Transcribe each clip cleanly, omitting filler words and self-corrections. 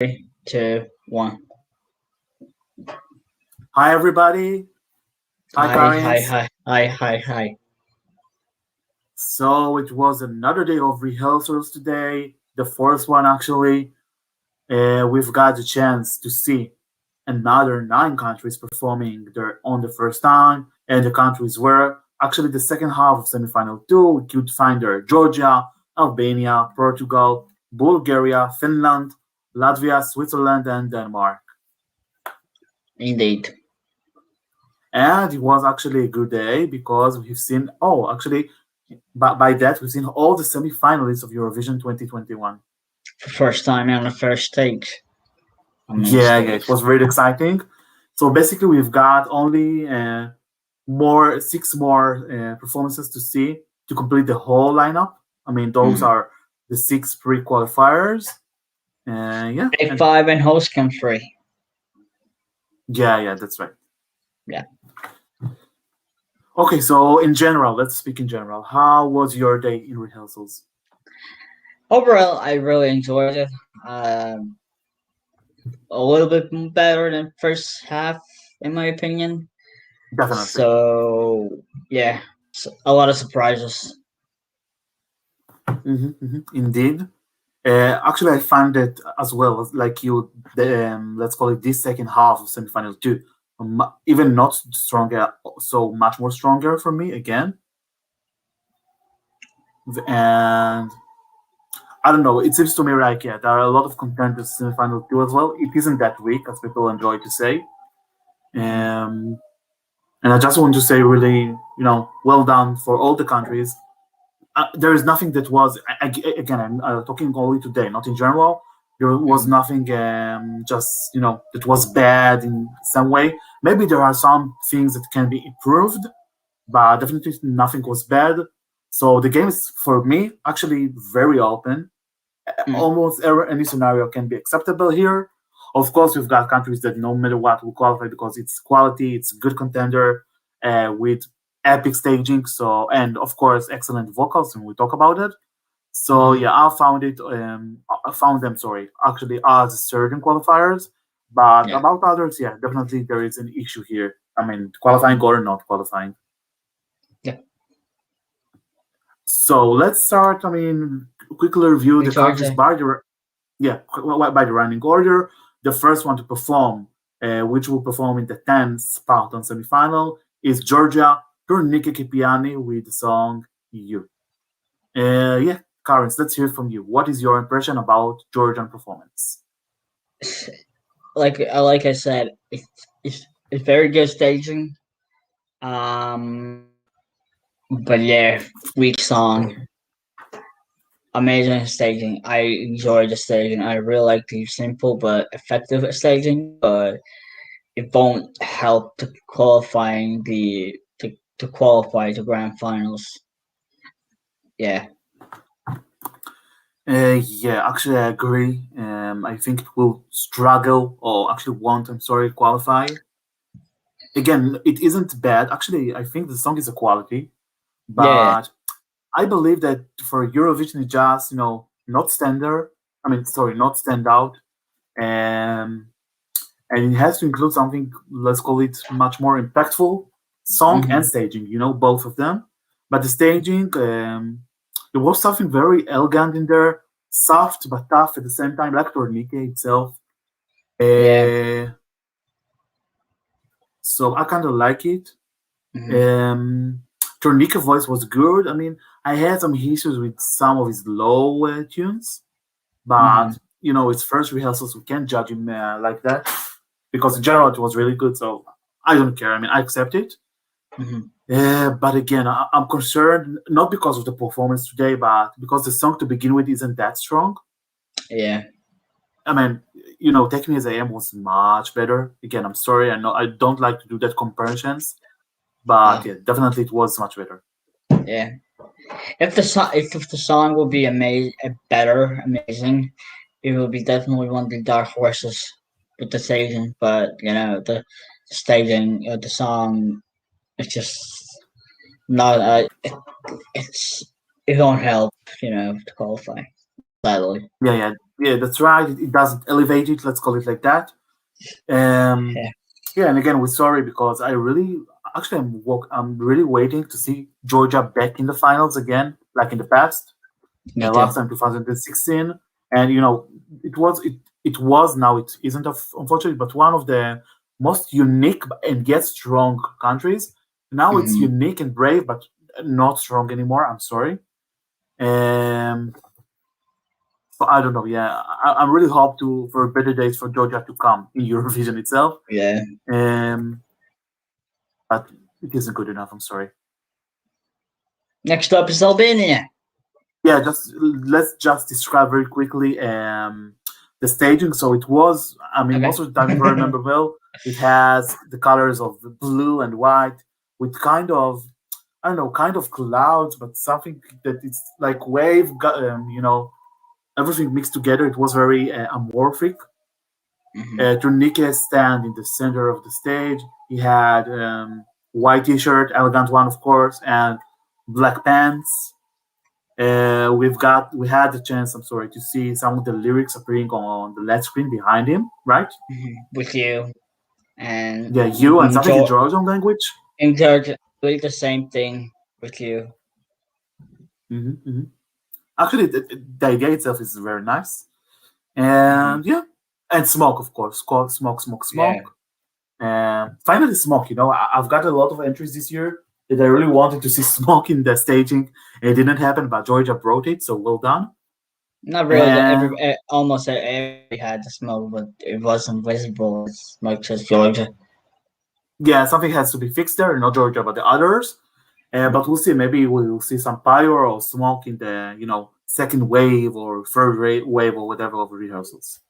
Three, two, one. Hi, everybody. Hi, Karins. Hi. So it was another day of rehearsals today, the fourth one actually. We've got the chance to see another nine countries performing their on the first time, and the countries were actually the second half of semifinal two. We could find there Georgia, Albania, Portugal, Bulgaria, Finland, Latvia, Switzerland, and Denmark. Indeed. And it was actually a good day because we've seen, by that, we've seen all the semi-finalists of Eurovision 2021. For first time on the first stage. Yeah, it was really exciting. So basically, we've got only six more performances to see to complete the whole lineup. I mean, those are the six pre-qualifiers. Yeah. Big five and host country. Yeah, that's right. Yeah. Okay, so in general, let's speak in general. How was your day in rehearsals? Overall, I really enjoyed it. A little bit better than first half, in my opinion. Definitely. So, yeah, a lot of surprises. Indeed. Actually, I found it as well, like you, let's call it this second half of semifinals too, even not stronger, so much more stronger for me again. And I don't know, it seems to me like, there are a lot of contenders in semifinal two as well. It isn't that weak, as people enjoy to say. And I just want to say really, well done for all the countries. There is nothing that was, again, I'm talking only today, not in general. There was nothing that was bad in some way. Maybe there are some things that can be improved, but definitely nothing was bad. So the game is, for me, actually very open. Almost any scenario can be acceptable here. Of course, we've got countries that no matter what will qualify because it's quality, it's good contender with epic staging. So, and of course, excellent vocals, and we'll talk about it. So yeah, I found them. Actually, as certain qualifiers, but about others, definitely there is an issue here. I mean, qualifying or not qualifying. Yeah. So let's start. I mean, quickly review the countries by the running order. The first one to perform, which will perform in the 10th spot on semifinal, is Georgia, Turnike Kipiani with the song You. Karins, let's hear from you. What is your impression about Georgian performance? Like I said, it's very good staging. But yeah, weak song. Amazing staging. I enjoy the staging. I really like the simple but effective staging, but it won't help to qualifying to qualify to grand finals. Yeah. Actually, I agree. I think it will struggle, or actually won't, qualify. Again, it isn't bad. Actually, I think the song is a quality, but I believe that for Eurovision, it just, not standard. Not stand out. And it has to include something, let's call it much more impactful, song and staging, both of them. But the staging, there was something very elegant in there, soft but tough at the same time, like Tornike itself. So I kind of like it. Tornike's voice was good. I mean, I had some issues with some of his low tunes, but it's first rehearsals. We can't judge him like that because in general it was really good. So I don't care. I mean, I accept it. But again, I'm concerned not because of the performance today, but because the song to begin with isn't that strong. Yeah. I mean, Take Me As I Am was much better. Again, I'm sorry. I know I don't like to do that comparisons, but definitely it was much better. Yeah. If the song will be amazing, it will be definitely one of the dark horses with the staging. But the staging of the song, it's just not. It won't help. To qualify. Sadly. Yeah. Yeah, that's right. It doesn't elevate it. Let's call it like that. Um, Yeah, yeah, and again, we're sorry because I really, actually, I'm really waiting to see Georgia back in the finals again, like in the past. me too. Last time 2016, and it was now it isn't unfortunately, but one of the most unique and yet strong countries. Now it's Hmm. unique and brave, but not strong anymore. I'm sorry. Um, so I don't know. Yeah, I'm really hope to for better days for Georgia to come in Eurovision itself. Yeah. Um, but it isn't good enough. I'm sorry. Next up is Albania. Yeah, just let's just describe very quickly the staging. So it was, I mean, Okay. most of the time, if I remember well, it has the colors of blue and white with kind of, I don't know, kind of clouds, but something that it's like everything mixed together. It was very amorphic. Hmm. Turnike stand in the center of the stage. He had white t-shirt, elegant one, of course, and black pants. We had the chance, I'm sorry, to see some of the lyrics appearing on the LED screen behind him, right? With you and Yeah, you and something in enjoy Georgian language. enjoy doing the same thing with you. Hmm. Actually, the idea itself is very nice, Hmm. and yeah, and smoke, of course, smoke, smoke, Yeah. smoke. And finally, smoke. I've got a lot of entries this year that I really wanted to see smoke in the staging. It didn't happen, but Georgia brought it, so well done. Not really. And Almost everybody had the smoke, but it wasn't visible as much as Georgia. yeah, something has to be fixed there, not Georgia, but the others. But we'll see. Maybe we'll see some pyro or smoke in the second wave or third wave or whatever of rehearsals.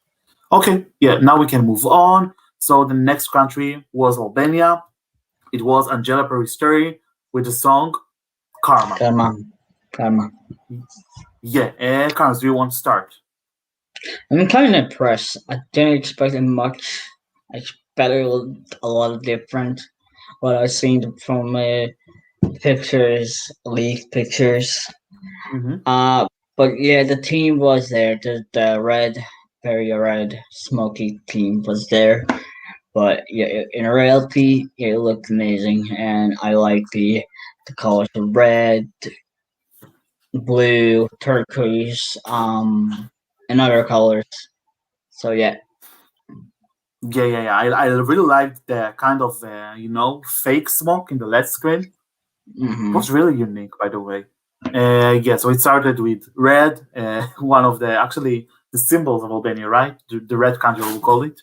Okay, yeah. Now we can move on. So the next country was Albania. It was Angela Peristeri with the song Karma. Karma, karma. Yeah, Carlos, do you want to start? I'm kind of impressed. I didn't expect it much. I expected a lot of different. What I've seen from pictures, leaked pictures. Mm-hmm. Uh, but yeah, the team was there. The red, very red, smoky team was there. But yeah, in reality, it looked amazing, and I like the colors of red, blue, turquoise, and other colors. So yeah. Yeah. I really liked the kind of fake smoke in the LED screen. It Hmm. was really unique, by the way. Yeah, so it started with red, one of the actually the symbols of Albania, right? The red country, we'll call it.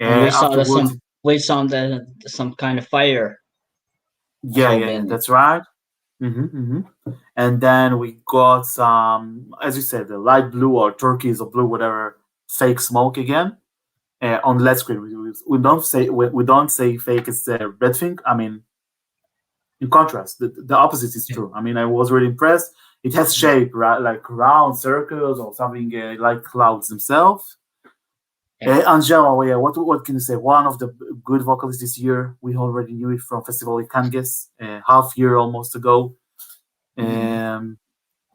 And Afterwards, we saw the some kind of fire as yeah, Albania. that's right. And then we got some, as you said, the light blue or turquoise or blue, whatever, fake smoke again on LED screen. We don't say fake. It's the red thing. I mean, in contrast, the opposite is true. I mean, I was really impressed. It has shape, right, like round circles or something like clouds themselves. Yeah. Angela, yeah, what can you say? One of the good vocalists this year. We already knew it from Festival Ikanges, half year almost ago. Mhm. Um,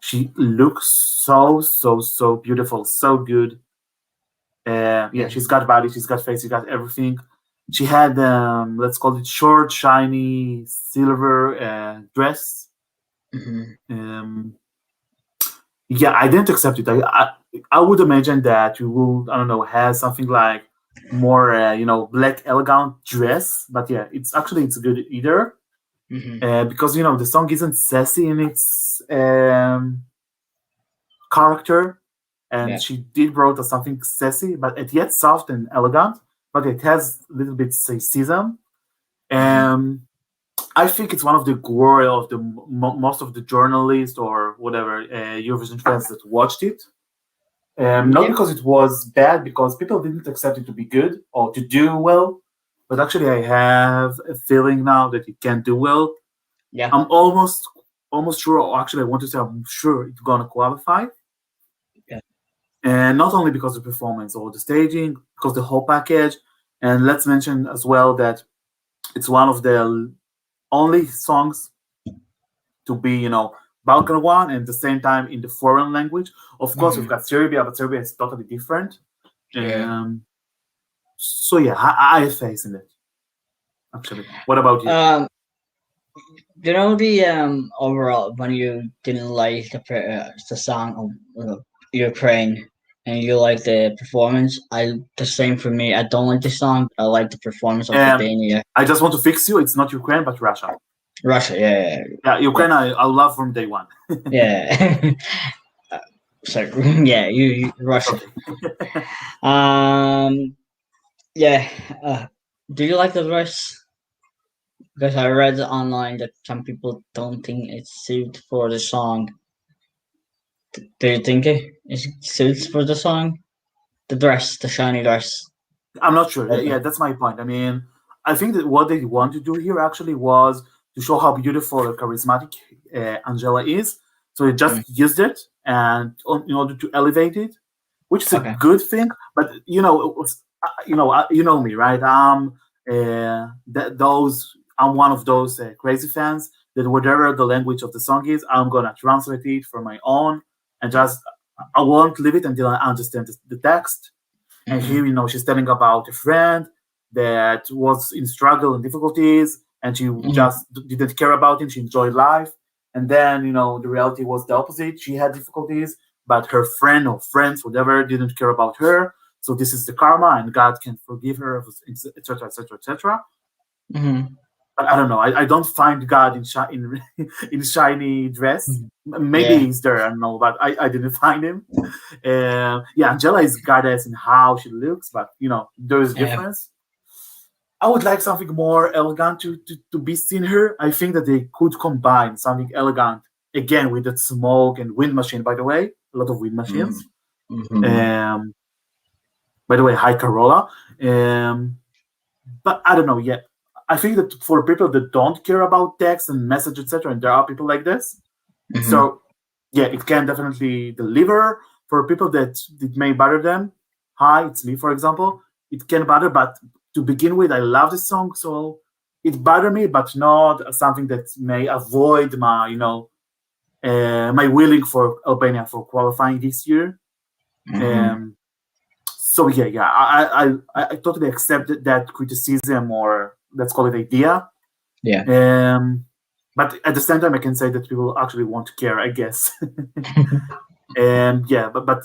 she looks so beautiful, so good. Yeah, Yeah. she's got body, she's got face, she got everything. She had let's call it short, shiny silver dress. Hmm. Um, yeah, I didn't accept it. I would imagine that you will, I don't know, have something like more black elegant dress. But yeah, it's good either Hmm. because the song isn't sassy in its character, and Yeah. she did wrote something sassy, but it yet soft and elegant. But it has a little bit sexism. Hmm. Um, I think it's one of the glory of the most of the journalists or whatever Eurovision fans that watched it. Not Yeah. because it was bad, because people didn't accept it to be good or to do well, but actually I have a feeling now that it can do well. Yeah. I'm almost sure, or actually I want to say I'm sure it's gonna qualify. Yeah. And not only because of the performance or the staging, because the whole package. And let's mention as well that it's one of the only songs to be, Balkan one, and at the same time in the foreign language. Of course, we've Mhm. got Serbia, but Serbia is totally different. Yeah. So yeah, I have faith in it. Actually, what about you? Um, you know the overall when you didn't like the song of Ukraine and you like the performance, I the same for me. I don't like the song, but I like the performance of Um, Albania. I just want to fix you. It's not Ukraine, but Russia. Russia, yeah, Yeah, yeah, Ukraine. I love from day one. yeah. Sorry, yeah, It's Russia. okay. Um, yeah. Do you like the verse? Because I read online that some people don't think it's suited for the song. Do you think it suits for the song? The dress, the shiny dress. I'm not sure. Okay. Yeah, that's my point. I mean, I think that what they want to do here actually was to show how beautiful and charismatic Angela is. So they just Mm, used it and in order to elevate it, which is a okay. good thing. But you know me, right? I'm one of those crazy fans that whatever the language of the song is, I'm gonna translate it for my own and just I won't leave it until I understand the text. And here, Hmm. she's telling about a friend that was in struggle and difficulties, and she Hmm. just didn't care about him. She enjoyed life. And then, the reality was the opposite. She had difficulties, but her friend or friends, whatever, didn't care about her. So this is the karma, and God can forgive her, etc., etc., etc. Hmm. But I don't know. I don't find God in in shiny dress. Maybe Yeah. he's there. I don't know, but I didn't find him. Yeah, Angela is goddess in how she looks, but there is Yeah. difference. I would like something more elegant to be seen here. I think that they could combine something elegant again with that smoke and wind machine. By the way, a lot of wind machines. Mm-hmm. Um, by the way, hi Carola. But I don't know yet. I think that for people that don't care about text and message, etc., and there are people like this, Hmm. so yeah, it can definitely deliver. For people that it may bother them, hi, it's me, for example, it can bother. But to begin with, I love the song, so it bothered me, but not something that may avoid my, my willing for Albania for qualifying this year. Hmm. Um, so yeah, I totally accept that criticism, or let's call it idea. Yeah. Um, but at the same time, I can say that people actually won't care, I guess. And yeah, but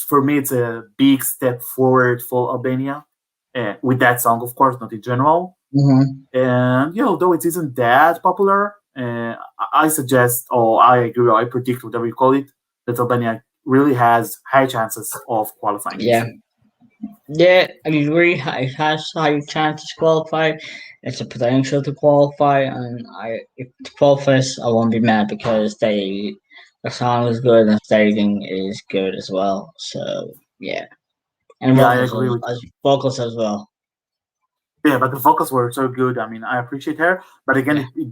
for me, it's a big step forward for Albania. With that song, of course, not in general. Hmm. And although it isn't that popular, I suggest, or I agree, or I predict, whatever you call it, that Albania really has high chances of qualifying this Yeah. year. Yeah, I agree. It has high chance to qualify. It's a potential to qualify, and if it qualifies, I won't be mad because the song is good and staging is good as well. So yeah, and Yeah, I agree with. vocals as well. Yeah, but the vocals were so good. I mean, I appreciate her, but again, Yeah,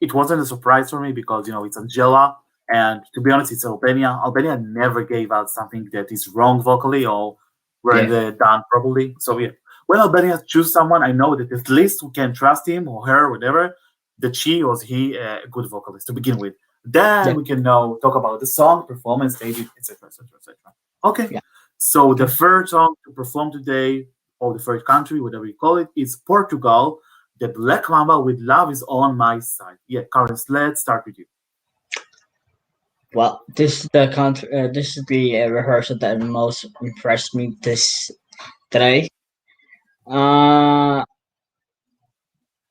it wasn't a surprise for me because it's Angela, and to be honest, it's Albania. Albania never gave out something that is wrong vocally or weren't yeah, done properly. So yeah, when Albania choose someone, I know that at least we can trust him or her, whatever, that she or he a good vocalist to begin with. Then yeah, we can now talk about the song, performance, staging, etc., etc., etc. Okay, yeah. so the Okay. first song to perform today, or the first country, whatever you call it, is Portugal. The Black Mamba with Love is on my side. Yeah, Carlos, let's start with you. Well, this is the rehearsal that most impressed me this today. Uh,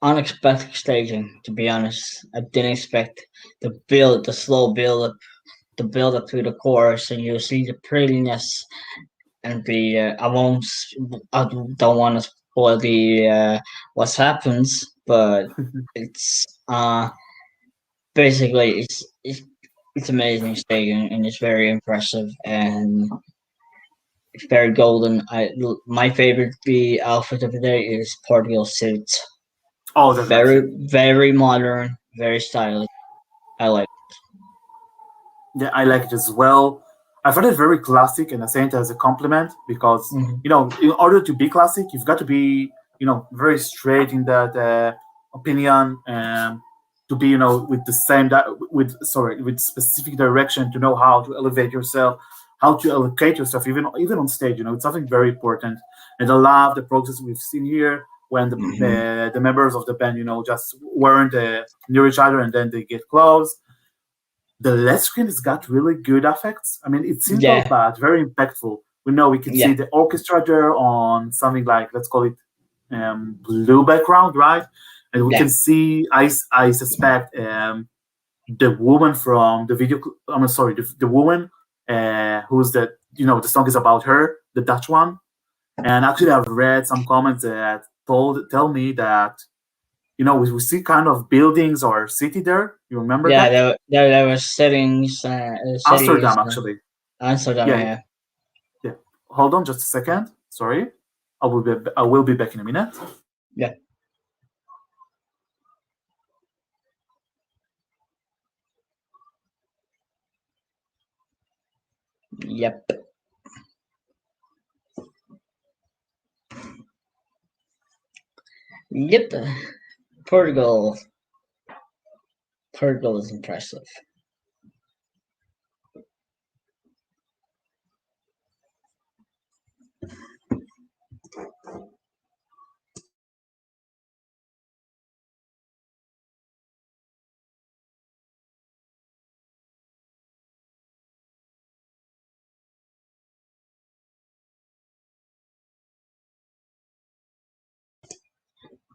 Unexpected staging. To be honest, I didn't expect the slow build up, the build up to the chorus, and you see the prettiness and the. I don't want to spoil the what happens, but it's basically it's amazing staging and it's very impressive and it's very golden. My favorite the outfit of the day is Portugal suit. Oh, that's nice. Very modern, very stylish. I like. Yeah, I like it as well. I find it very classic, and I say it as a compliment because Mhm. in order to be classic, you've got to be very straight in that opinion. to be, with the same with specific direction, to know how to elevate yourself, how to allocate yourself, even on stage. It's something very important. And I love the process we've seen here when Hmm. the members of the band, just weren't near each other, and then they get close. The LED screen has got really good effects. I mean, it's simple Yeah, but very impactful. We can see yeah, the orchestra there on something like, let's call it, blue background, right? And we yeah. can see, I suspect, the woman from the video. I'm sorry, the woman who's the song is about her, the Dutch one. And actually, I've read some comments that tell me that we see kind of buildings or city there. You remember Yeah, that? there were cities, Amsterdam, actually. Amsterdam. Yeah, Yeah, yeah. Hold on, just a second. Sorry, I will be back in a minute. yeah, yep, yep. Portugal, Portugal is impressive.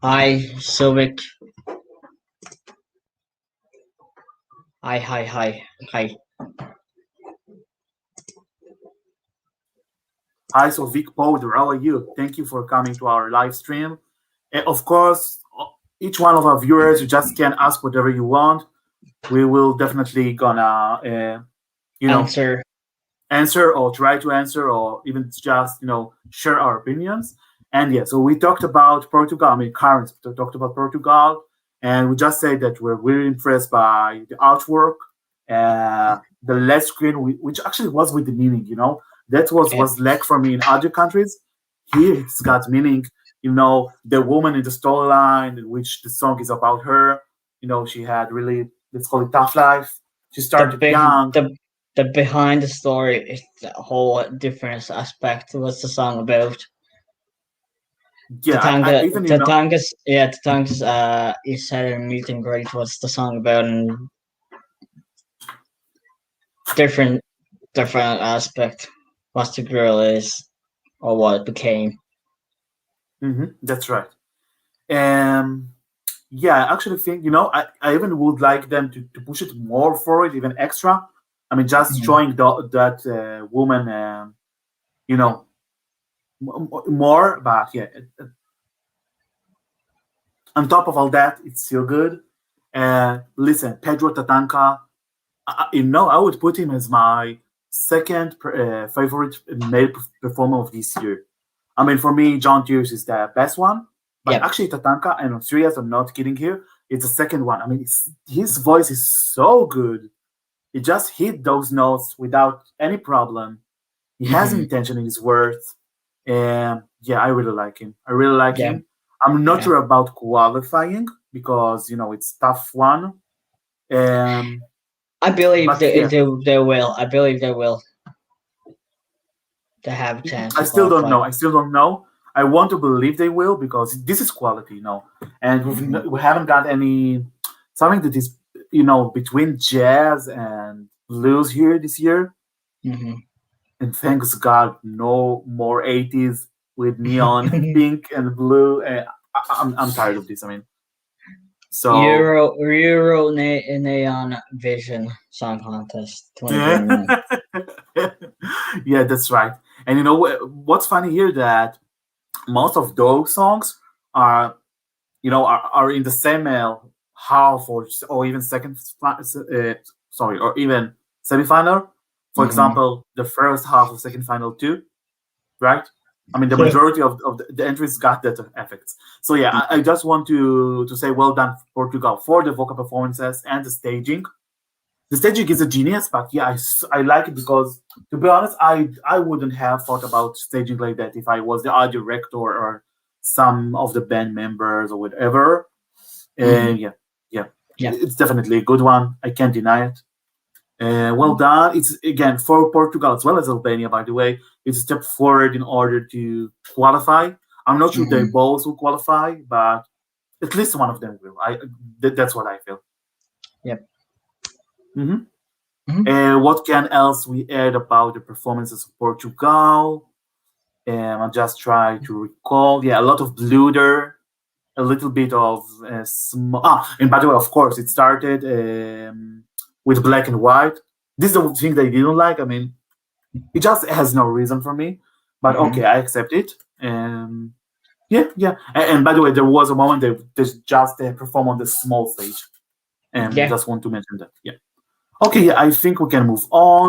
Hi, Silvic. Hi. Hi, so Vic Powder, how are you? Thank you for coming to our live stream. Of course, each one of our viewers, you just can ask whatever you want. We will definitely gonna, you know, Answer. answer or try to answer, or even just share our opinions. And yeah, so we talked about Portugal. I mean, Karen talked about Portugal, and we just say that we're really impressed by the artwork, the LED screen, which actually was with the meaning. That was Yeah, lack for me in other countries. Here it's got meaning. The woman in the storyline, in which the song is about her. She had really, let's call it, tough life. She the started big young. the behind the story is a whole different aspect. What's the song about? Yeah, I even The Tangas is had a meet and greet. What's the song about? And different different aspect. What the girl is or what it became. that's right. Um, yeah, I actually think, I even would like them to push it more forward, even extra. I mean, just Mhm. showing that woman, you know, more. But yeah, on top of all that, it's still good. Listen, Pedro Tatanka, I would put him as my second favorite male performer of this year. I mean, for me, John Tears is the best one, but Yep. actually Tatanka, and I'm serious, I'm not kidding here, it's the second one. I mean, his voice is so good. He just hit those notes without any problem. He has Hmm. intention in his words. And yeah, I really like him. I really like Yeah. him. I'm not Yeah. sure about qualifying because, it's tough one. Um, I believe but yeah, they will. I believe they will. They have a chance I to still don't qualify. know. I still don't know. I want to believe they will because this is quality, and Hmm. we haven't got any something that is between jazz and blues here this year. Hmm. And thanks God, no more 80s with neon pink and blue. I'm tired of this. I mean, so Neon Vision Song Contest yeah, 2021. yeah, that's right. And what's funny here that most of those songs are are in the same half or even second, sorry, or even semifinal. For Hmm. example, the first half of second final too, right? I mean, the Yeah. majority of the entries got that effects. So yeah, I just want to say well done Portugal for the vocal performances and the staging. The staging is a genius, but yeah, I like it because, to be honest, I wouldn't have thought about staging like that if I was the art director or some of the band members or whatever. Hmm. Yeah, yeah. Yeah. It's definitely a good one. I can't deny it. Well done. It's again for Portugal as well as Albania, by the way. It's a step forward in order to qualify. I'm not sure they Hmm. both will qualify, but at least one of them will. That's what I feel. Yep. hmm Hmm. what can else we add about the performances of Portugal? I'll just try to recall. Yeah, a lot of bluder, a little bit of small. And by the way, of course, it started with black and white. This is the thing they didn't like. I mean, it just has no reason for me, but okay, Hmm. I accept it. Yeah, yeah. And by the way, there was a moment they just perform on the small stage, and Yeah. just want to mention that. Yeah. Okay, yeah, I think we can move on.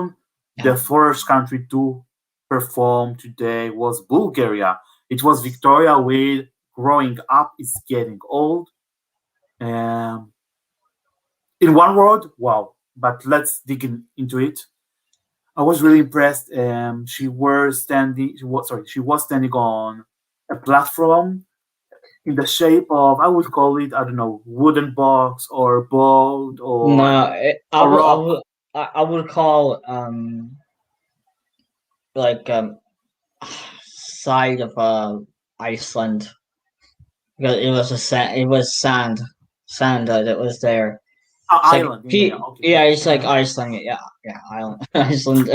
Yeah. The first country to perform today was Bulgaria. It was Victoria with "Growing Up is Getting Old." Um, in one word, wow. But let's dig into it. I was really impressed. She was standing on a platform in the shape of, I would call it, I don't know, wooden box or boat or No, I a will. I rock. will. I would call like side of Iceland, because it was it was sand that was there. It's like Island. Yeah, yeah, okay. yeah, it's like Mhm. Iceland. Yeah, yeah, Island, Iceland.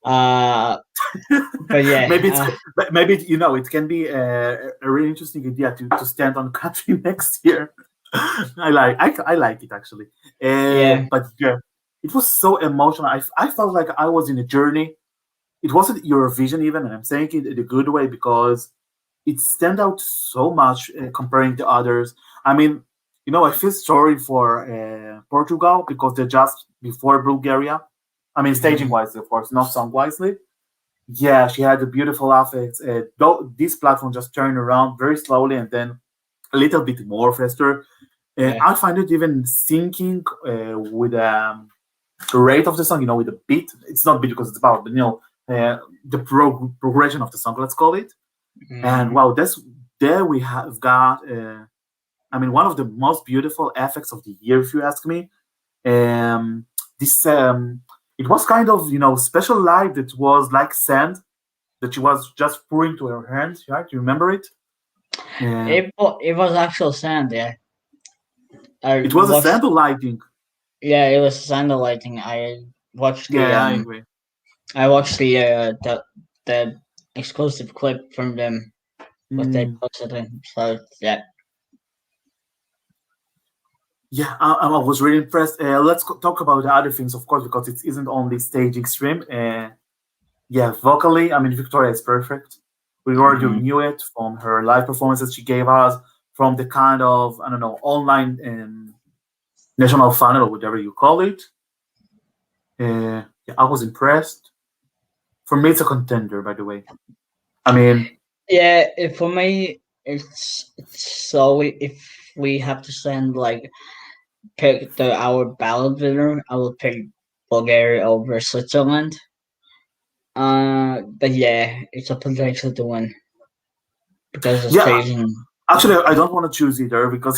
But maybe yeah, it's maybe it can be a really interesting idea to stand on country next year. I like it actually. yeah. But yeah, it was so emotional. I felt like I was in a journey. It wasn't Eurovision even, and I'm saying it in a good way because it stand out so much comparing to others. I mean, I feel sorry for Portugal because they're just before Bulgaria. I mean, staging Mhm. wise, of course, not song wisely. Yeah, she had a beautiful affect. Though this platform just turned around very slowly and then a little bit more faster. Yeah. I find it even syncing with the rate of the song, with the beat. It's not beat because it's about, the progression of the song, let's call it. And Mhm. wow, there we have got, I mean, one of the most beautiful effects of the year, if you ask me. Um, this It was kind of special light that was like sand that she was just pouring to her hands, right? You remember it? Uh, It was actual sand. Yeah, I it was a watched. sand lighting. Yeah, it was sand lighting. Watched the Yeah, I agree. I watched the exclusive clip from them what they Mm, posted in. So yeah. yeah, I was really impressed. Let's talk about the other things, of course, because it isn't only staging stream. Yeah, vocally, I mean, Victoria is perfect. We already Mhm. knew it from her live performances she gave us, from the kind of, I don't know, online national final or whatever you call it. Yeah, I was impressed. For me, it's a contender, by the way. I mean, Yeah, for me, it's so if we have to send like pick our ballot winner, I will pick Bulgaria over Switzerland. But yeah, it's a potential to win because of yeah, staging. actually, I don't want to choose either because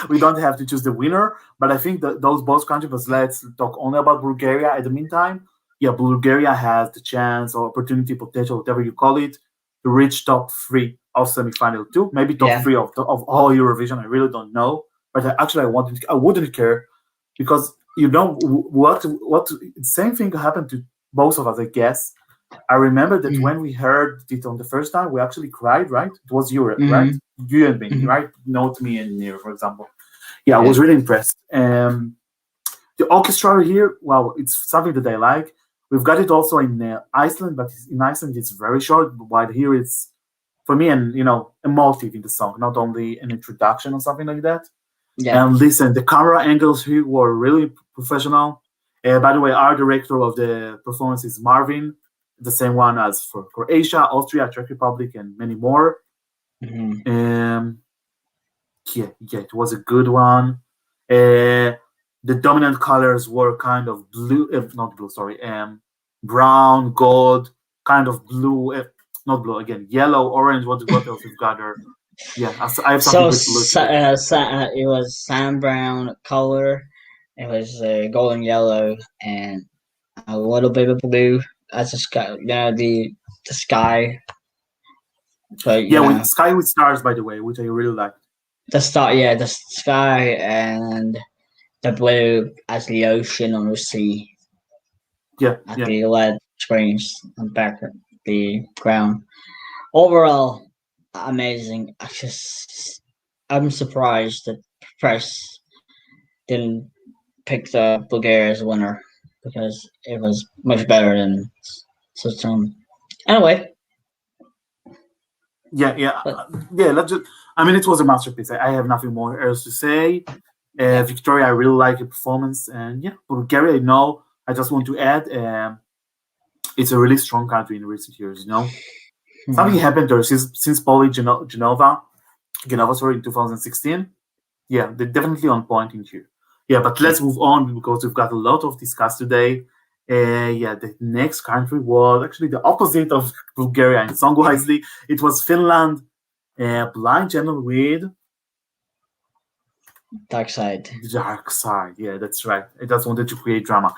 we don't have to choose the winner. But I think that those both countries, but let's talk only about Bulgaria at the meantime. Yeah, Bulgaria has the chance or opportunity, potential, whatever you call it, to reach top three of semifinal two, maybe top Yeah. three of all Eurovision. I really don't know, but I wouldn't care because what same thing happened to both of us, I guess. I remember that Mm-hmm. when we heard it on the first time, we actually cried, right? It was you, right? Mm-hmm. You and me, Mm-hmm. right? Not me and Nir, for example. Yeah, I was Yeah. really impressed. The orchestra here, wow, it's something that I like. We've got it also in Iceland, but in Iceland it's very short, while here it's, for me, a motive in the song, not only an introduction or something like that. Yeah. And listen, the camera angles here were really professional. By the way, our director of the performance is Marvin, the same one as for Croatia, Austria, Czech Republic, and many more. Mm-hmm. Um, yeah, it was a good one. The dominant colors were kind of blue, not blue, sorry, brown, gold, kind of blue, not blue again, yellow, orange. What else we've got there? Yeah, I have something good to look at. It was sand brown color. It was golden yellow and a little bit of blue as the sky. The sky. But Yeah, with Sky with Stars, by the way, which I really like. the star. Yeah, the sky and the blue as the ocean or the sea. Yeah, At yeah. the LED screens on back the ground. Overall, amazing. I'm surprised that press didn't pick the Bulgaria as winner because it was much better than Switzerland. Anyway, Yeah, yeah, but yeah. Let's just. I mean, it was a masterpiece. I have nothing more else to say. yeah, Victoria, I really like your performance, and yeah, Bulgaria. No, I just want to add, it's a really strong country in recent years. Something happened there since Poli Genova, sorry, in 2016. Yeah, they're definitely on point in here. Yeah, but let's move on because we've got a lot of discuss today. Yeah, the next country was actually the opposite of Bulgaria and song wisely. It was Finland. Blind Channel with Dark Side. Dark Side. Yeah, that's right. I just wanted to create drama.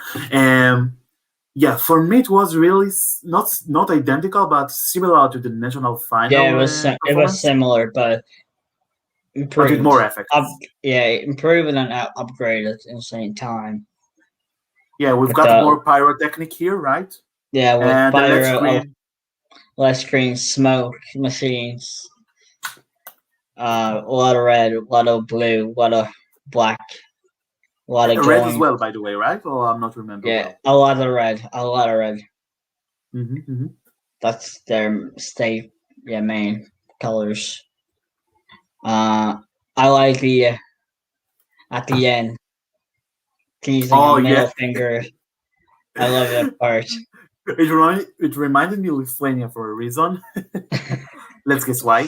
Yeah, for me it was really not identical, but similar to the national final. Yeah, it was similar, but improved. But with more effects. Improved and upgraded at the same time. Yeah, we've got more pyrotechnic here, right? Yeah, with pyro, less screen, smoke machines, a lot of red, a lot of blue, a lot of black, a lot of red as well, by the way, right? Or I'm not remembering. Yeah, well. a lot of red. Mm-hmm, mm-hmm. That's their state, main colors. I like the at the end teasing a middle finger. I love that part. It reminded me of Lithuania for a reason. Let's guess why.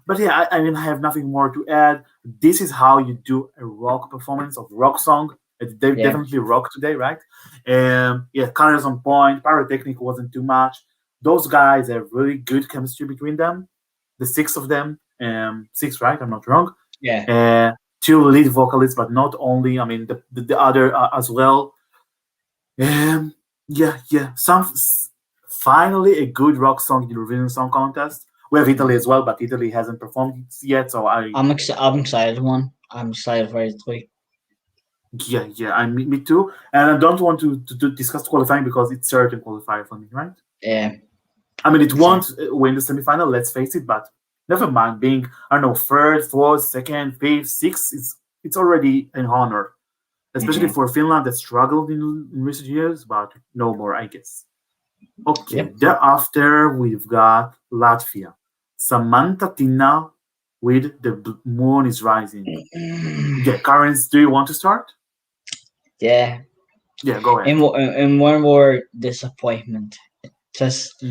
But yeah, I mean, I have nothing more to add. This is how you do a rock performance of rock song. They definitely rock today, right? Yeah, colors on point. Pyrotechnic wasn't too much. Those guys have really good chemistry between them. The six of them, six, right? I'm not wrong. Yeah. Two lead vocalists, but not only. I mean, the other as well. Yeah. Finally a good rock song in the Eurovision Song Contest. We have Italy as well, but Italy hasn't performed yet, so I'm excited. I'm excited for it. Yeah, me too. And I don't want to discuss qualifying because it's certain qualifier for me, right? Yeah. I mean, it won't win the semifinal, let's face it, but never mind. Being, I don't know, third, fourth, second, fifth, sixth, it's already an honor. Especially for Finland that struggled in recent years, but no more, I guess. Okay, thereafter we've got Latvia. Samantha Tina with The Moon is Rising. Yeah, Karens, do you want to start? Yeah. Yeah, go ahead. In one more disappointment. Just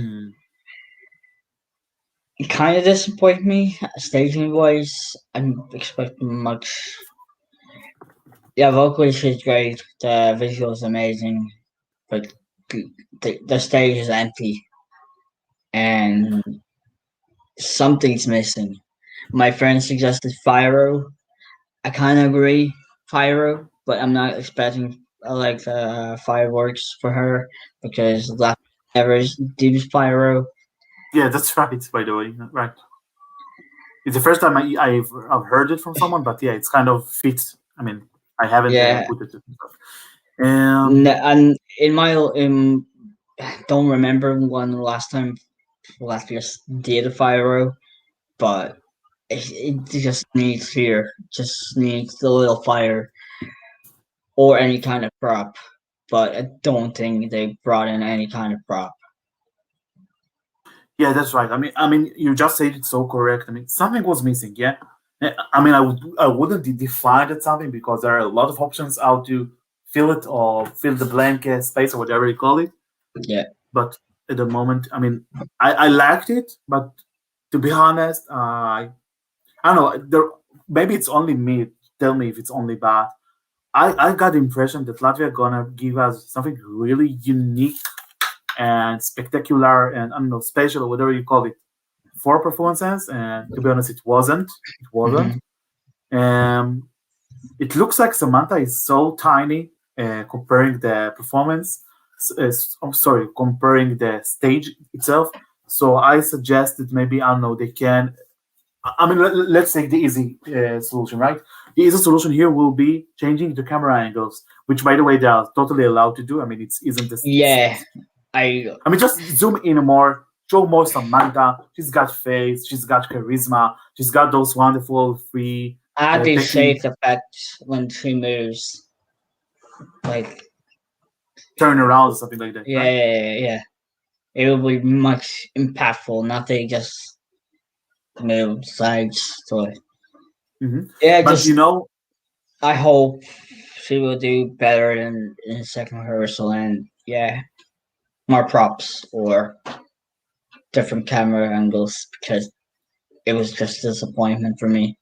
it kind of disappointed me staging wise. I'm expecting much. Yeah, vocally she's great. The visual is amazing, but the stage is empty and something's missing. My friend suggested Pyro. I kind of agree, Pyro, but I'm not expecting like the fireworks for her because Latvia never does Pyro. Yeah, that's right. By the way, right. It's the first time I've heard it from someone, but yeah, it's kind of fits. I mean, I haven't put it. And don't remember when the last time Latvia did a Pyro, but it just needs fear. Just needs the little fire or any kind of prop. But I don't think they brought in any kind of prop. Yeah, that's right. I mean, you just said it so correct. I mean, something was missing. Yeah, I mean, I wouldn't define it something because there are a lot of options how to fill it or fill the blank space or whatever you call it. Yeah. But at the moment, I mean, I liked it, but to be honest, I don't know. Maybe it's only me. Tell me if it's only bad. I got the impression that Latvia gonna give us something really unique and spectacular and I don't know, special or whatever you call it for performances, and to be honest, it wasn't. It wasn't. Hmm. Um, it looks like Samantha is so tiny comparing the performance. I'm sorry, comparing the stage itself. So I suggested maybe I don't know they can. I mean, let's take the easy solution, right? The easy solution here will be changing the camera angles, which, by the way, they are totally allowed to do. I mean, it isn't this. Yeah, I I mean, just zoom in more, show more Samantha. She's got face, she's got charisma, she's got those wonderful free add these techniques, shaped effects when she moves. Like, turn around or something like that, yeah, right? yeah, yeah, yeah. It will be much impactful. Not they just move sides. So Hmm. yeah, But just I hope she will do better in second rehearsal, and yeah, more props or different camera angles because it was just a disappointment for me.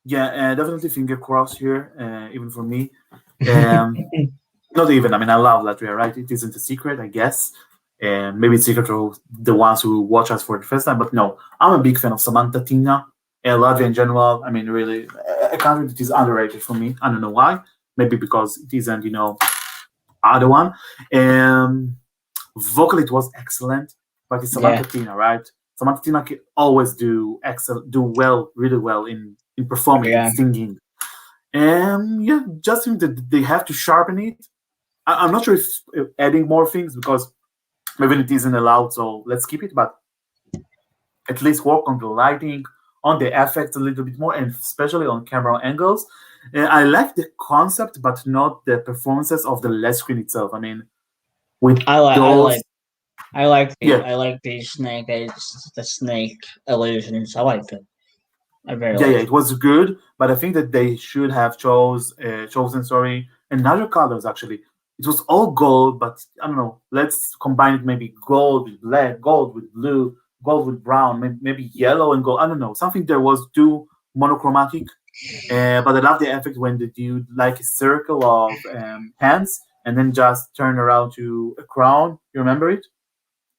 yeah, definitely finger crossed here, even for me. Um, Not even. I mean, I love Latvia, right? It isn't a secret, I guess. And maybe it's secret to the ones who watch us for the first time. But no, I'm a big fan of Samantha Tina and Latvia in general. I mean, really, a country that is underrated for me. I don't know why. Maybe because it isn't, other one. Um, Vocally, it was excellent, but it's Yeah, Samantha Tina, right? Samantha Tina can always do well, really well in performing and yeah, singing. And yeah, just think that they have to sharpen it. I'm not sure if adding more things because maybe it isn't allowed, so let's keep it. But at least work on the lighting, on the effects a little bit more, and especially on camera angles. I like the concept, but not the performances of the LED screen itself. I mean, with I like, I those, like, I like the, yeah, I like the snake, the snake illusions. I like it. I very yeah, like it was good, but I think that they should have chosen, sorry, another colors actually. It was all gold, but I don't know. Let's combine it maybe gold with black, gold with blue, gold with brown, maybe yellow and gold. I don't know. Something that was too monochromatic. But I love the effect when the dude like a circle of hands and then just turn around to a crown. You remember it?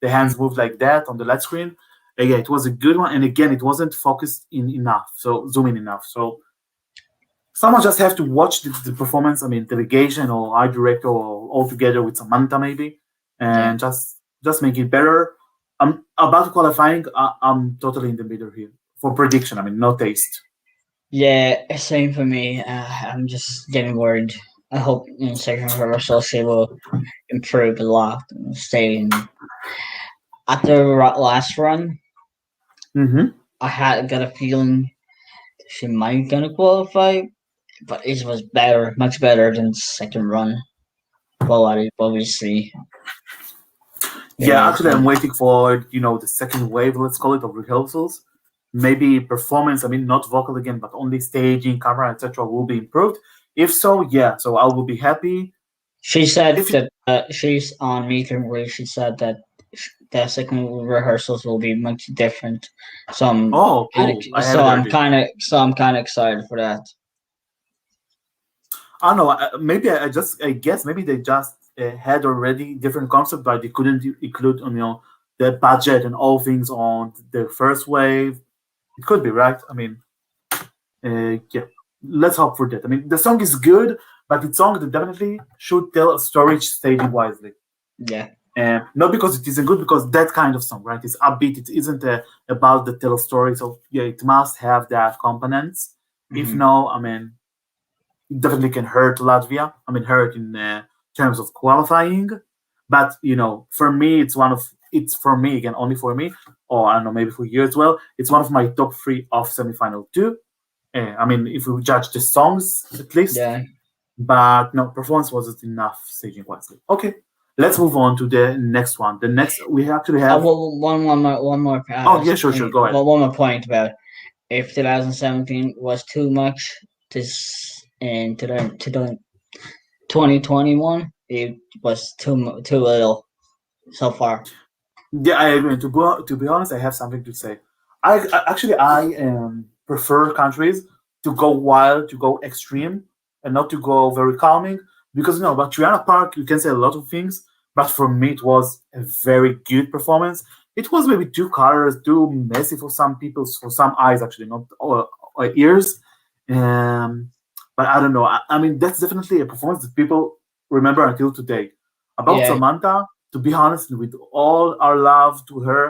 The it. hands moved like that on the LED screen. Yeah, it was a good one, and again, it wasn't focused in enough, so zoom in enough. So someone just have to watch the performance. I mean, delegation or art director or all together with Samantha maybe, Yeah. and just make it better. About qualifying, I'm totally in the middle here for prediction. I mean, no taste. Yeah, same for me. I'm just getting worried. I hope in second rehearsal she will improve a lot and stay in. At the last run, Mm-hmm. I had got a feeling she might gonna qualify, but it was better, much better than second run. Well, obviously, Yeah, yeah, actually, I'm waiting for the second wave, let's call it, of rehearsals. Maybe performance, I mean, not vocal again, but only staging, camera, etc., will be improved. If so, yeah, so I will be happy. she said If it, that she's on meeting where she said that the second rehearsals will be much different. So oh, cool, I haven't heard it. I'm kind of excited for that. I don't know. Maybe I guess maybe they just had already different concept, but they couldn't include the budget and all things on the first wave. It could be right. I mean, yeah. Let's hope for that. I mean, the song is good, but it's song that definitely should tell a story staging wisely. Yeah. Not because it isn't good, because that kind of song, right? It's upbeat. It isn't about the tell a story. So yeah, it must have that components. If Hmm. no, I mean, definitely can hurt Latvia. I mean, hurt in terms of qualifying. But for me, it's for me again, only for me, or I don't know, maybe for you as well. It's one of my top three of semifinal two. I mean, if we judge the songs at least, Yeah. but no, performance wasn't enough staging wisely. Okay, let's move on to the next one. The next we actually have. Well, one more. Oh yeah, sure, go ahead. Well, one more point about if 2017 was too much this in 2021, it was too little so far. Yeah, I agree. To be honest, I have something to say. I prefer countries to go wild, to go extreme, and not to go very calming. Because about Triana Park, you can say a lot of things, but for me, it was a very good performance. it was maybe too colors, too messy for some people, for some eyes actually, not ears. Um, but I don't know. I mean, that's definitely a performance that people remember until today. About Yeah. Samantha, to be honest, with all our love to her,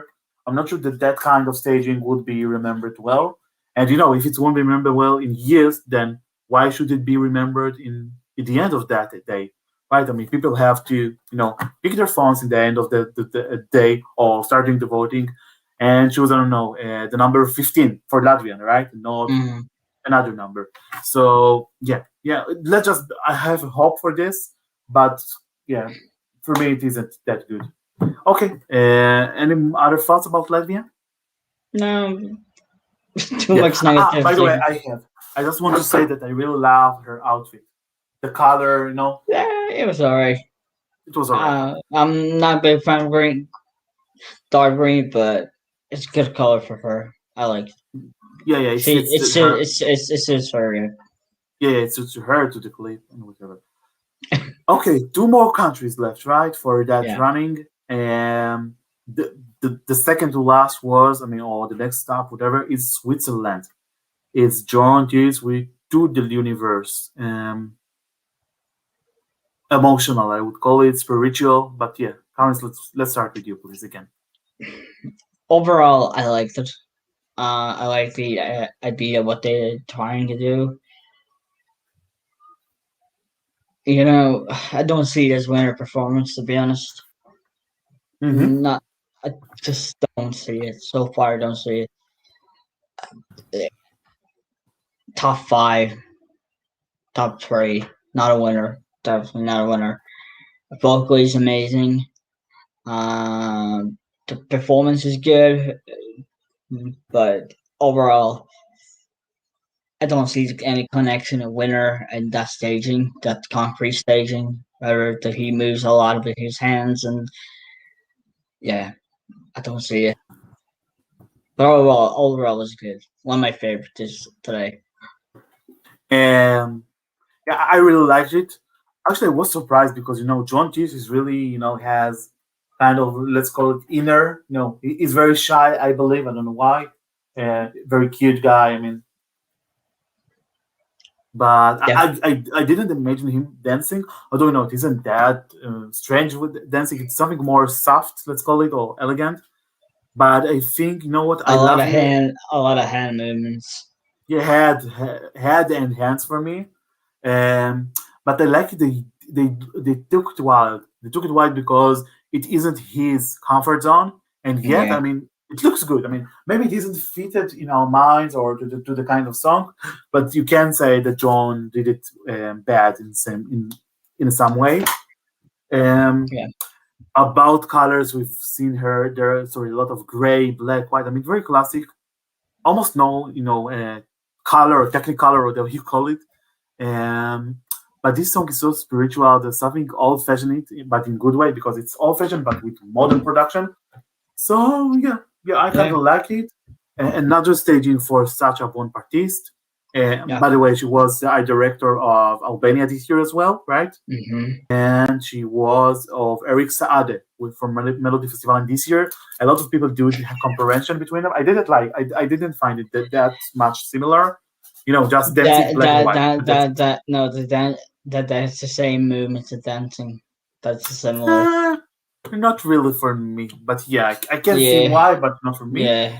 I'm not sure that that kind of staging would be remembered well. And if it won't be remembered well in years, then why should it be remembered in at the end of that day? Right? I mean, people have to, pick their phones in the end of the day or starting the voting and choose, I don't know, the number 15 for Latvian, right? Not Mhm. another number. So, yeah, let's just, I have hope for this, but yeah, for me, it isn't that good. Okay, any other thoughts about Latvia? No, too Yeah. much By the way, negativity. I have. I just want to say that I really love her outfit. The color, Yeah, it was alright. it was alright. I'm not a big fan of green, dark green, but it's a good color for her. I like it. Yeah, it She, fits it's her. it's just very good. Yeah, it suits her to the clip and whatever. Okay, two more countries left, right, for that Yeah. running. And the second to last was, I mean, or the next stop, whatever, is Switzerland. It's John Hughes with To the Universe. Emotional, I would call it spiritual, but yeah, Clarence, let's start with you, please, again. Overall, I liked it. I like the idea of what they're trying to do. I don't see it as winner performance, to be honest. Mm-hmm. Not, I just don't see it so far. I don't see it. Top five, top three, not a winner. Definitely not a winner. Vocally is amazing. The performance is good, but overall, I don't see any connection of winner and that staging, that concrete staging. Rather that he moves a lot with his hands, and yeah, I don't see it. But overall is good. One of my favorites is today. And yeah, I really liked it. Actually, I was surprised because John Teese is really has kind of, let's call it, inner. He's very shy. I believe, I don't know why. Very cute guy. I mean, but Yeah, I didn't imagine him dancing. Although it isn't that strange with dancing. It's something more soft, let's call it, or elegant. But I think what I love here. a lot of hand movements. You had and hands for me. Um, but I like they took it wild. They took it wild because it isn't his comfort zone, and yet, Yeah, I mean, it looks good. I mean, maybe it isn't fitted in our minds or to the kind of song, but you can say that John did it bad in some way. Um, yeah, about colors, we've seen her there. Sorry, a lot of gray, black, white. I mean, very classic. Almost no, color or technicolor or whatever you call it. Um, but this song is so spiritual. There's something old-fashioned, but in good way because it's old-fashioned, but with modern production. So yeah, I kind yeah, of like it, and not just staging for such a bon artiste. yeah. By the way, she was the art director of Albania this year as well, right? Mm-hmm. And she was of Eric Saade from Melody Festival. And this year, a lot of people do have comparison between them. I didn't find it that much similar. Just dancing black and white. But that's No, that's the same movements of dancing. That's similar. uh, not really for me. But yeah, I can see Yeah, why, but not for me. yeah.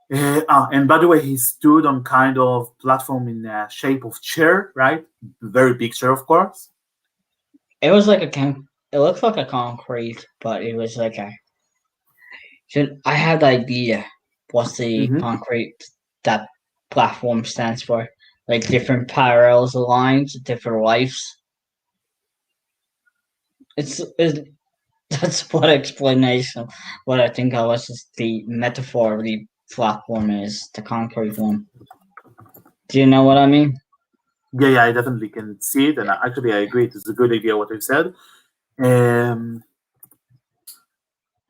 And by the way, he stood on kind of platform in a shape of chair, right? Very big chair, of course. It was like it looked like a concrete, but it was like a. I had the idea what's the Hmm. concrete that platform stands for. Like different parallels of lines, different lives. It's that's what explanation. What I think of was just the metaphor of the platform is the concrete one. Do you know what I mean? Yeah, I definitely can see it, and actually, I agree. It's a good idea what you said. Um,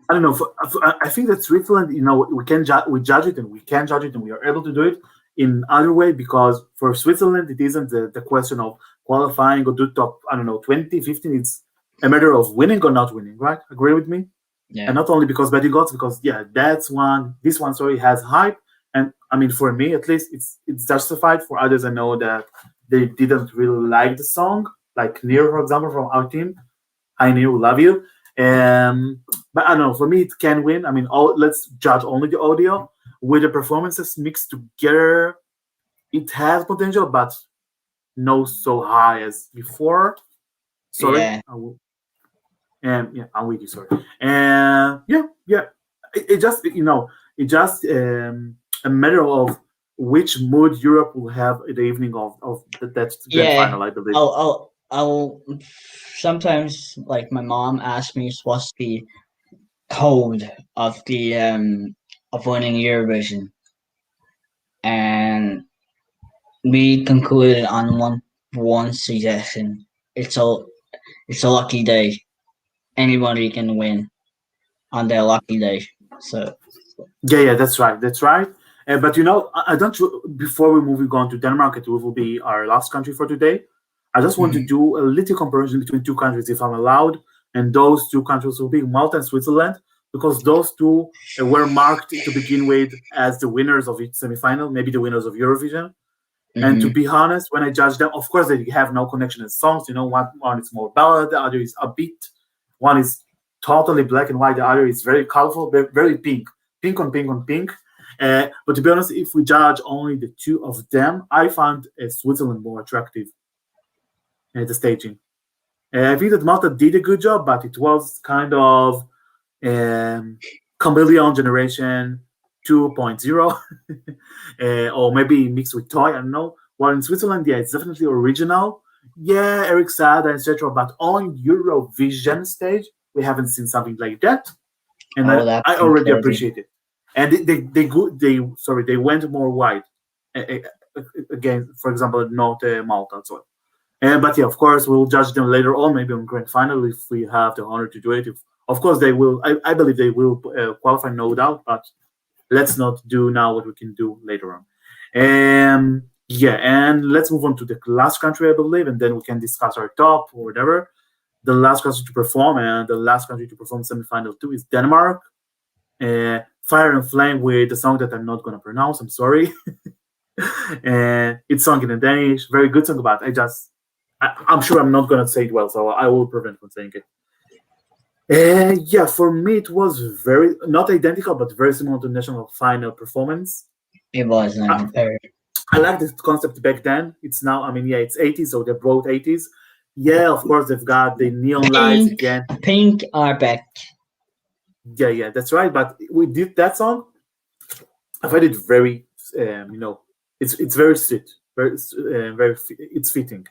I don't know. I think that Switzerland, we judge it, and we can judge it, and we are able to do it in other way because for Switzerland, it isn't the question of qualifying or do top, I don't know, 20, 15. It's a matter of winning or not winning, right? Agree with me? and Yeah. not only because Betting Gods, because yeah, this one sorry has hype, and I mean for me at least, it's justified. For others, I know that they didn't really like the song, like Near, for example, from our team. Hi Near, we love you. But I don't know. For me, it can win. I mean, let's judge only the audio. With the performances mixed together, it has potential, but no so high as before. Sorry, Yeah. yeah, I'm with you. Sorry, and yeah. It just it just a matter of which mood Europe will have at the evening of that grand Yeah. final, I believe. I'll sometimes like my mom asks me what's the code of winning Eurovision, and we concluded on one suggestion. It's a it's a lucky day. Anybody can win on their lucky day. So Yeah, that's right. That's right. But I don't. Before we move on to Denmark, it will be our last country for today. I just want to mhm. do a little comparison between two countries, if I'm allowed, and those two countries will be Malta and Switzerland, because those two were marked to begin with as the winners of each semifinal, maybe the winners of Eurovision. And to Mhm. be honest, when I judge them, of course they have no connection in songs. One is more ballad, the other is upbeat. One is totally black and white, the other is very colorful, very pink, pink on pink on pink. But to be honest, if we judge only the two of them, I found Switzerland more attractive at the staging. I think that Malta did a good job, but it was kind of Chameleon Generation 2.0, or maybe mixed with toy. I don't know. While in Switzerland, yeah, it's definitely original. Yeah, Eric Sada, etc. But on Eurovision stage, we haven't seen something like that, and Oh, I that's already incredible. appreciate it. And they went more wide. Uh, Again, for example, not Malta as well. But yeah, of course, we'll judge them later on, maybe on grand final if we have the honor to do it. If, of course, they will. I believe they will qualify, no doubt. But let's not do now what we can do later on. Yeah, and let's move on to the last country, I believe, and then we can discuss our top or whatever. The last country to perform, and the last country to perform semifinal two is Denmark. Fire and Flame with the song that I'm not gonna pronounce. I'm sorry. And it's sung in Danish. Very good song, but I'm sure I'm not gonna say it well, so I will prevent from saying it. Yeah, for me it was very not identical, but very similar to national final performance. It was I, very I like this concept back then. It's now, I mean, yeah, it's 80s, so they brought 80s. Yeah, of course they've got the neon lights pink. again. Pink are back. Yeah, that's right. But we did that song. I find it very, it's very sweet, it's fitting.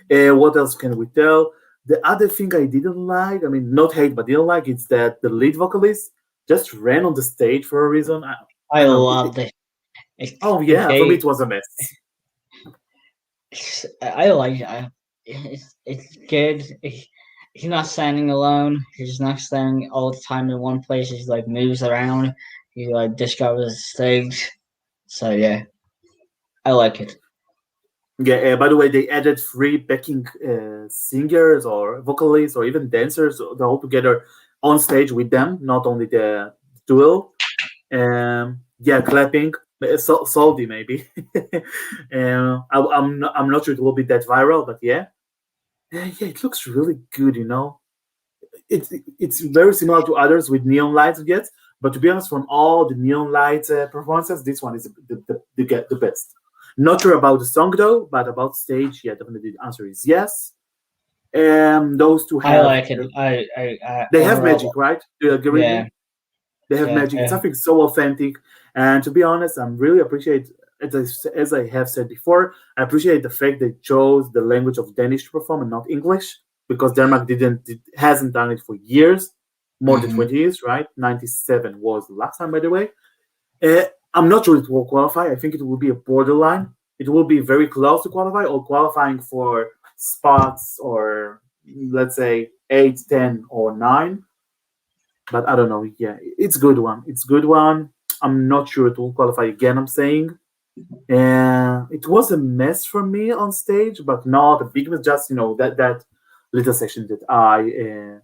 What else can we tell? The other thing I didn't like, I mean, not hate, but didn't like, it's that the lead vocalist just ran on the stage for a reason. I I don't know. loved it. Oh yeah, for me Okay, it was a mess. I like it. It's good. He's not standing alone. He's not standing all the time in one place. He's like moves around. He like discovers the stage. So yeah, I like it. Yeah. By the way, they added three backing singers or vocalists or even dancers, they're all together on stage with them, not only the duel. Yeah, clapping. Salty maybe. I'm not sure it will be that viral, but yeah. Yeah, it looks really good. It's very similar to others with neon lights gets, but to be honest, from all the neon lights performances, this one is the best. Not sure about the song though, but about stage, yeah, definitely the answer is yes. Those two I have like it. I they have overall, magic, right? Do you agree with yeah, me? They have yeah, magic. It's yeah. something so authentic, and to be honest, I'm really appreciate as I have said before. I appreciate the fact they chose the language of Danish to perform and not English, because Denmark hasn't done it for years, more than Mm-hmm. 20 years, right? 97 was the last time, by the way. Uh, I'm not sure it will qualify. I think it will be a borderline. It will be very close to qualify or qualifying for spots or let's say 8, 10, or 9. But I don't know. Yeah, it's a good one. It's a good one. I'm not sure it will qualify again, I'm saying. It was a mess for me on stage, but not a big mess, just, that little section that I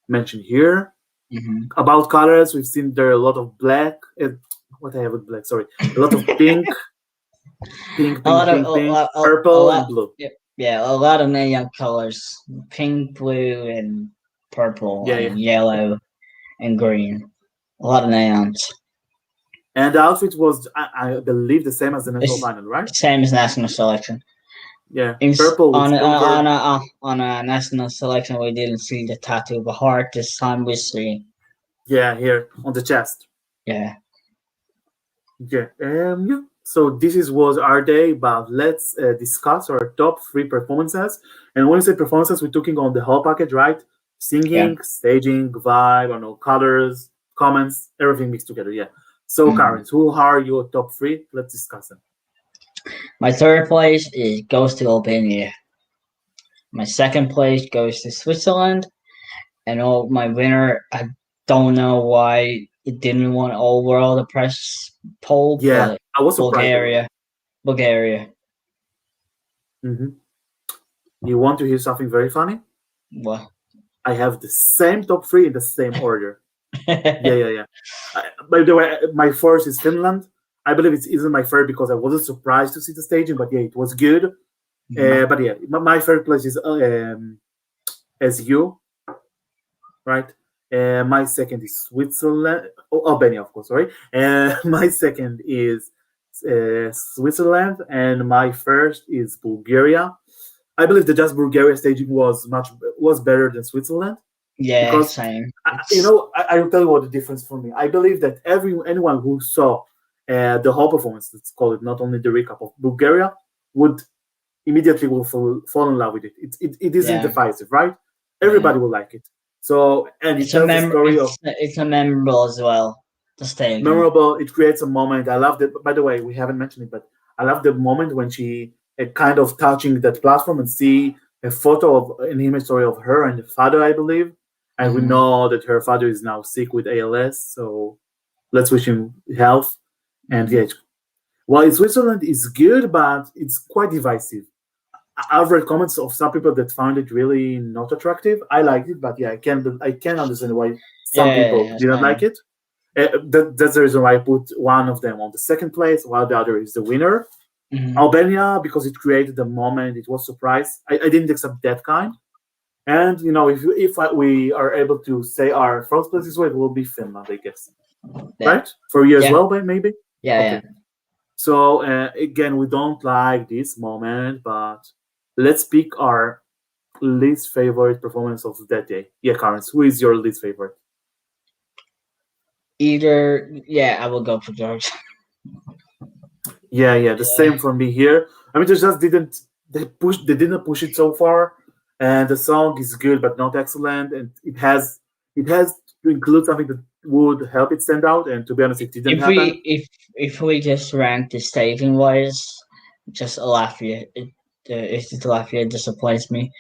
mentioned here. Hmm. About colors, we've seen there are a lot of black. What I have with black? Sorry, a lot of pink, pink, A pink, lot of pink, pink, a purple, and lot. blue. Yeah, a lot of neon colors: pink, blue, and purple, Yeah, yeah. and yellow, and green. A lot of neons. And the outfit was, I believe, the same as the national It's final, right? same as national selection. Yeah, In, purple with silver. on a national selection, we didn't see the tattoo of a heart. This time we see. Yeah, here on the chest. Yeah. Yeah. Yeah. So this is was our day, but let's discuss our top three performances. And when we say performances, we're talking on the whole package, right? Yeah. Singing, staging, vibe, I don't know, colors, comments, everything mixed together. Yeah. So, Mhm. Karen, who are your top three? Let's discuss them. My third place goes to Albania. My second place goes to Switzerland, and my winner. I don't know why it didn't win overall the press poll, Yeah, but I was surprised by the way. Bulgaria, Bulgaria. Hmm. You want to hear something very funny? What? I have the same top three in the same order. Yeah, yeah, yeah. By the way, my first is Finland. I believe it's isn't my third because I wasn't surprised to see the staging, but yeah, it was good. Mhm. But yeah, my third place is as you, right? My second is Switzerland, Albania, of course, sorry. My second is Switzerland, and my first is Bulgaria. I believe the just Bulgaria staging was better than Switzerland Yeah, because same. It's I will tell you what the difference for me. I believe that anyone who saw the whole performance, let's call it not only the recap of Bulgaria, would immediately will fall in love with it. It isn't yeah, divisive, right? yeah. Everybody will like it. So and it It's a tells the story of it's a memorable as well. The staging. memorable. It creates a moment. I love that. By the way, we haven't mentioned it, but I love the moment when she kind of touching that platform and see a photo of an image story of her and the father, I believe, and we Hmm. know that her father is now sick with ALS. So let's wish him health. And Hmm. yeah, well, in Switzerland is good, but it's quite divisive. I've read comments of some people that found it really not attractive. I liked it, but yeah, I can understand why some Yeah, people yeah, didn't like same. it. That's the reason why I put one of them on the second place, while the other is the winner. Hmm. Albania, because it created a moment, it was surprise. I didn't accept that kind. And if we are able to say our first place this way, it will be Finland, I guess. Yeah, Right? For you as yeah, well, maybe. yeah, yeah. Okay. So again, we don't like this moment, but let's pick our least favorite performance of that day. Yeah, Karen, who is your least favorite? Either, yeah, I will go for George. Yeah, yeah, the Yeah. same for me here. I mean, they didn't push it so far, and the song is good but not excellent, and it has to include something that would help it stand out, and to be honest, it didn't If happen. we if we just rank the staging wise, just Latvia, it's Latvia disappoints me,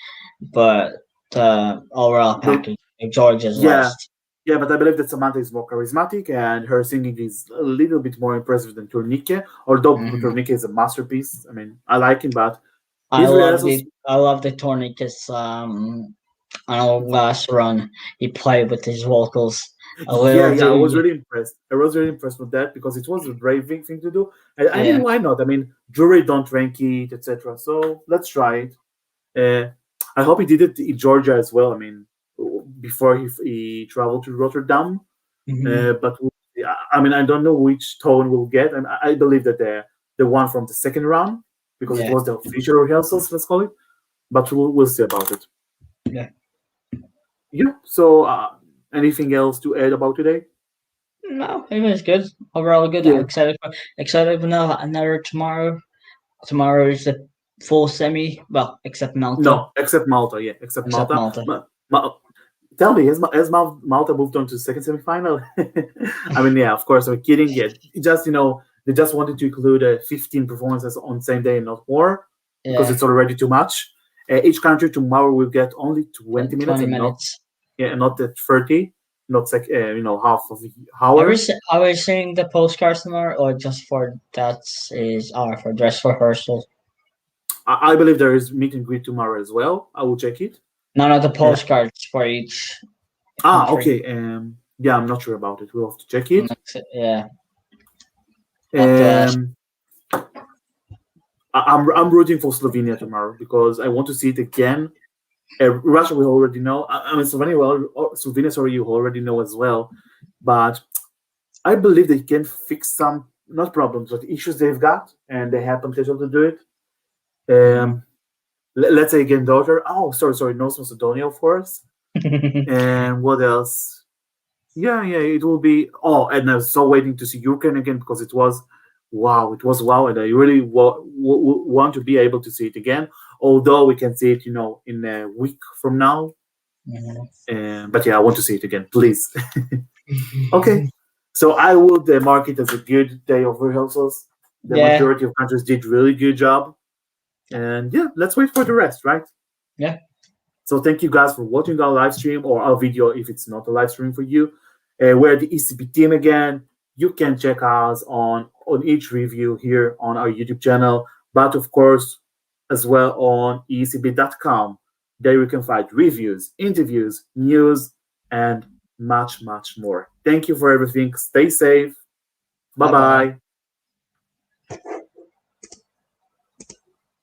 but the overall The package, Georgia's Yeah, last. yeah, but I believe that Samantha is more charismatic, and her singing is a little bit more impressive than Turnike. Although Hmm. Turnike is a masterpiece. I mean, I like him, but I his love rehearsals. the tourniquets. On our last run, he played with his vocals a Yeah, little yeah, I was too. really impressed. I was really impressed with that because it was a brave thing to do. I mean, Yeah. why not? I mean, jury don't rank it, etc. So let's try it. I hope he did it in Georgia as well. I mean, before he traveled to Rotterdam. Hmm. But yeah, I mean, I don't know which tone we'll get, and I believe that the one from the second round because it Yeah. was the official rehearsals, let's call it. But we'll see about it. Yeah. Yeah. So, anything else to add about today? No, it was good. Overall, good. I'm Yeah. excited for another tomorrow. Tomorrow is the full semi. Well, except Malta. No, except Malta. Yeah, except Except Malta. Malta. Tell me, has Malta moved on to the second semifinal? I mean, yeah, of course, I'm kidding. Yeah, they just wanted to include 15 performances on the same day and not more because Yeah. it's already too much. Each country tomorrow will get only 20 minutes 20 and not minutes. yeah, not the 30, not half of the hour. Are we seeing the postcards tomorrow, or just for that is for dress rehearsal? I believe there is meet and greet tomorrow as well. I will check it. No, no, the Uh, postcards for each. country. Okay. Yeah, I'm not sure about it. We'll have to check it. Yeah, but Um, I'm rooting for Slovenia tomorrow because I want to see it again. Russia we already know. I mean Slovenia, Slovenia, sorry, you already know as well. But I believe they can fix some not problems but issues they've got, and they have potential to do it. mhm. Um, let's say again, daughter. Oh, sorry, North Macedonia, of course. And what else? Yeah, it will be. Oh, and I was so waiting to see Ukraine again because it was wow, and I really want to be able to see it again. Although we can see it, in a week from now. Mhm. But yeah, I want to see it again, please. Okay, so I would mark it as a good day of rehearsals. The Yeah, majority of countries did really good job, and yeah, let's wait for the rest, right? yeah. So thank you guys for watching our live stream or our video if it's not a live stream for you. We're the ECB team again. You can check us on each review here on our YouTube channel, but of course as well on ecb.com. There you can find reviews, interviews, news, and much, much more. Thank you for everything. Stay safe. Bye Bye bye. bye.